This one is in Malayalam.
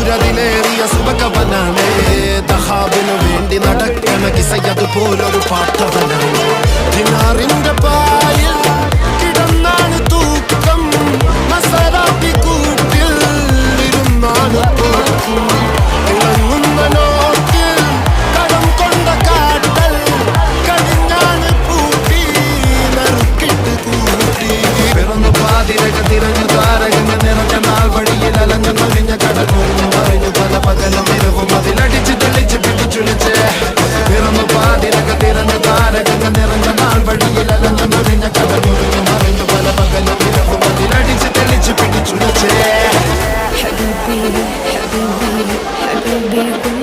സൂര്യതിലേറിയ സുബകവനാണ് ദഹാബിനു വേണ്ടി നടക്കണ കിസയതുപോലൊരു പാട്ടവനാണ് ദിനാറിന്റെ പായിൽ കിടന്നാണ് തൂക്കം മസറാത്തി കൂട്ടിൽ ഇരുന്നാണ് തിളങ്ങുന്ന നോക്കിൽ കടം കൊണ്ട കാട്ടൽ കഴിഞ്ഞാണ് പൂട്ടി നറുക്കിട്ട് കൂട്ടി പിറന്നു പാതിരക തിരഞ്ഞു താരകങ്ങൾ നിറഞ്ഞ നാൾ വഴിയിൽ അലഞ്ഞു നൊഴിഞ്ഞ കടന്നു മറിഞ്ഞു പല പകലും ഇരവും അതിലടിച്ച് തെളിച്ച് പിടിച്ചുളിച്ച് പിറന്നു പാതിരക തിരഞ്ഞു താരകങ്ങൾ നിറഞ്ഞ നാൾ വഴിയിൽ അലഞ്ഞു നൊഴിഞ്ഞ കടന്നു മറിഞ്ഞു പല പകലും ഇരവും അതിലടിച്ച് തെളിച്ച് പിടിച്ചുളിച്ച് حبيبي حبيبي حبيبي